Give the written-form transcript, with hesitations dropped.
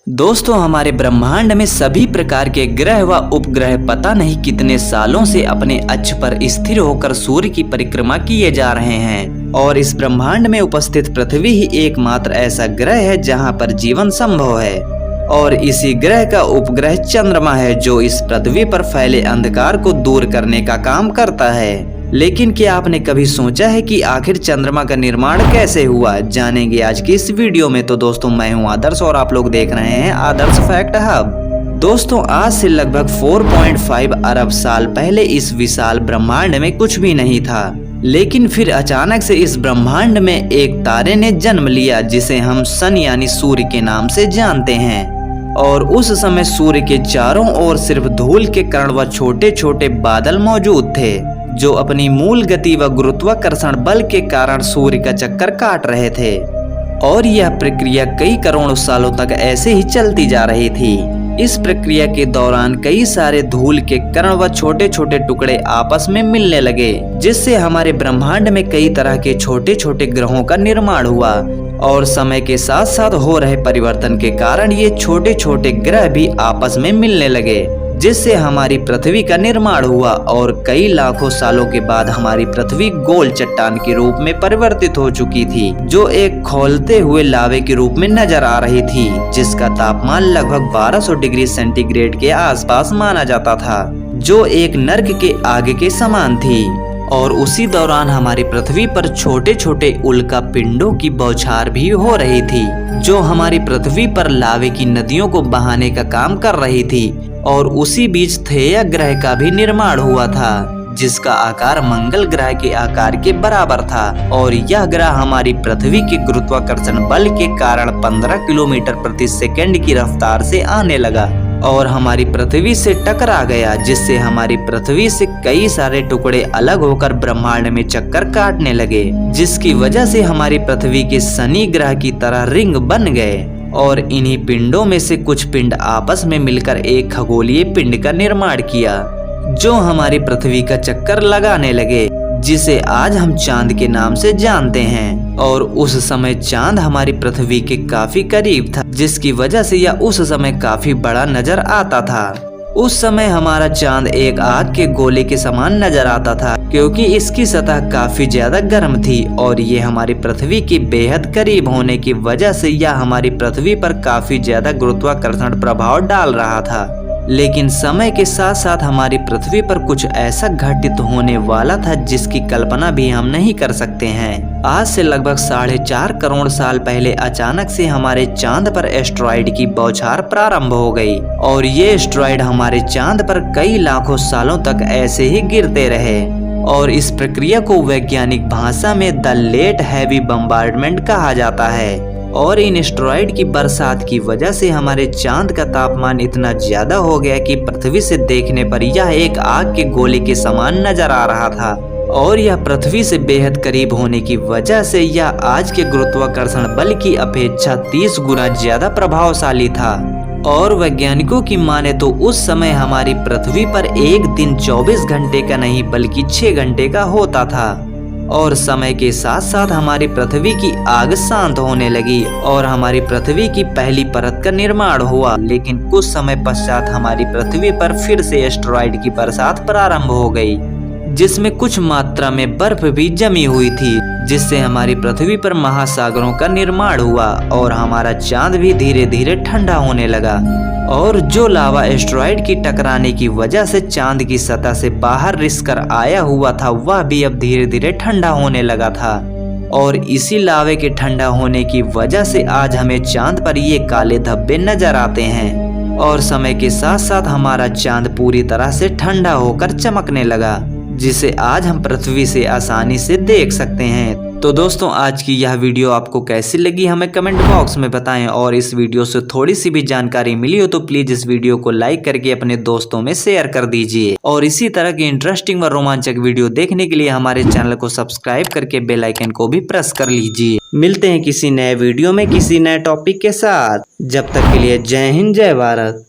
दोस्तों, हमारे ब्रह्मांड में सभी प्रकार के ग्रह व उपग्रह पता नहीं कितने सालों से अपने अक्ष पर स्थिर होकर सूर्य की परिक्रमा किए जा रहे हैं और इस ब्रह्मांड में उपस्थित पृथ्वी ही एकमात्र ऐसा ग्रह है जहां पर जीवन संभव है। और इसी ग्रह का उपग्रह चंद्रमा है जो इस पृथ्वी पर फैले अंधकार को दूर करने का काम करता है। लेकिन क्या आपने कभी सोचा है कि आखिर चंद्रमा का निर्माण कैसे हुआ? जानेंगे आज की इस वीडियो में। तो दोस्तों, मैं हूं आदर्श और आप लोग देख रहे हैं आदर्श फैक्ट हब। दोस्तों, आज से लगभग 4.5 अरब साल पहले इस विशाल ब्रह्मांड में कुछ भी नहीं था, लेकिन फिर अचानक से इस ब्रह्मांड में एक तारे ने जन्म लिया जिसे हम सन यानी सूर्य के नाम से जानते हैं। और उस समय सूर्य के चारों ओर सिर्फ धूल के कण व छोटे छोटे बादल मौजूद थे जो अपनी मूल गति व गुरुत्वाकर्षण बल के कारण सूर्य का चक्कर काट रहे थे। और यह प्रक्रिया कई करोड़ों सालों तक ऐसे ही चलती जा रही थी। इस प्रक्रिया के दौरान कई सारे धूल के कण व छोटे छोटे टुकड़े आपस में मिलने लगे, जिससे हमारे ब्रह्मांड में कई तरह के छोटे छोटे ग्रहों का निर्माण हुआ। और समय के साथ साथ हो रहे परिवर्तन के कारण ये छोटे छोटे ग्रह भी आपस में मिलने लगे, जिससे हमारी पृथ्वी का निर्माण हुआ। और कई लाखों सालों के बाद हमारी पृथ्वी गोल चट्टान के रूप में परिवर्तित हो चुकी थी, जो एक खौलते हुए लावे के रूप में नजर आ रही थी, जिसका तापमान लगभग 1200 डिग्री सेंटीग्रेड के आसपास माना जाता था, जो एक नर्क के आगे के समान थी। और उसी दौरान हमारी पृथ्वी पर छोटे छोटे उल्का पिंडों की बौछार भी हो रही थी, जो हमारी पृथ्वी पर लावे की नदियों को बहाने का काम कर रही थी। और उसी बीच थेया ग्रह का भी निर्माण हुआ था, जिसका आकार मंगल ग्रह के आकार के बराबर था। और यह ग्रह हमारी पृथ्वी के गुरुत्वाकर्षण बल के कारण 15 किलोमीटर प्रति सेकंड की रफ्तार से आने लगा और हमारी पृथ्वी से टकरा गया, जिससे हमारी पृथ्वी से कई सारे टुकड़े अलग होकर ब्रह्मांड में चक्कर काटने लगे, जिसकी वजह से हमारी पृथ्वी के शनि ग्रह की तरह रिंग बन गए। और इन्हीं पिंडों में से कुछ पिंड आपस में मिलकर एक खगोलीय पिंड का निर्माण किया, जो हमारी पृथ्वी का चक्कर लगाने लगे, जिसे आज हम चांद के नाम से जानते हैं। और उस समय चांद हमारी पृथ्वी के काफी करीब था, जिसकी वजह से यह उस समय काफी बड़ा नजर आता था। उस समय हमारा चांद एक आग के गोले के समान नजर आता था, क्योंकि इसकी सतह काफी ज्यादा गर्म थी और ये हमारी पृथ्वी के बेहद करीब होने की वजह से यह हमारी पृथ्वी पर काफी ज्यादा गुरुत्वाकर्षण प्रभाव डाल रहा था। लेकिन समय के साथ साथ हमारी पृथ्वी पर कुछ ऐसा घटित होने वाला था जिसकी कल्पना भी हम नहीं कर सकते हैं। आज से लगभग 4.5 करोड़ साल पहले अचानक से हमारे चांद पर एस्ट्रॉइड की बौछार प्रारंभ हो गई और ये एस्ट्रॉइड हमारे चांद पर कई लाखों सालों तक ऐसे ही गिरते रहे। और इस प्रक्रिया को वैज्ञानिक भाषा में द लेट हैवी बम्बार्डमेंट कहा जाता है। और इन एस्ट्रॉइड की बरसात की वजह से हमारे चांद का तापमान इतना ज्यादा हो गया कि पृथ्वी से देखने पर यह एक आग के गोले के समान नजर आ रहा था। और यह पृथ्वी से बेहद करीब होने की वजह से यह आज के गुरुत्वाकर्षण बल की अपेक्षा 30 गुना ज्यादा प्रभावशाली था। और वैज्ञानिकों की माने तो उस समय हमारी पृथ्वी पर एक दिन 24 घंटे का नहीं बल्कि 6 घंटे का होता था। और समय के साथ साथ हमारी पृथ्वी की आग शांत होने लगी और हमारी पृथ्वी की पहली परत का निर्माण हुआ। लेकिन कुछ समय पश्चात हमारी पृथ्वी पर फिर से एस्ट्रॉइड की बरसात प्रारंभ हो गई, जिसमें कुछ मात्रा में बर्फ भी जमी हुई थी, जिससे हमारी पृथ्वी पर महासागरों का निर्माण हुआ और हमारा चांद भी धीरे धीरे ठंडा होने लगा। और जो लावा एस्ट्रॉइड की टकराने की वजह से चांद की सतह से बाहर रिस कर आया हुआ था, वह भी अब धीरे धीरे ठंडा होने लगा था। और इसी लावे के ठंडा होने की वजह से आज हमें चांद पर ये काले धब्बे नजर आते हैं। और समय के साथ साथ हमारा चांद पूरी तरह से ठंडा होकर चमकने लगा, जिसे आज हम पृथ्वी से आसानी से देख सकते हैं। तो दोस्तों, आज की यह वीडियो आपको कैसी लगी हमें कमेंट बॉक्स में बताएं। और इस वीडियो से थोड़ी सी भी जानकारी मिली हो तो प्लीज इस वीडियो को लाइक करके अपने दोस्तों में शेयर कर दीजिए। और इसी तरह की इंटरेस्टिंग व रोमांचक वीडियो देखने के लिए हमारे चैनल को सब्सक्राइब करके बेल आइकन को भी प्रेस कर लीजिए। मिलते हैं किसी नए वीडियो में किसी नए टॉपिक के साथ। जब तक के लिए जय हिंद, जय भारत।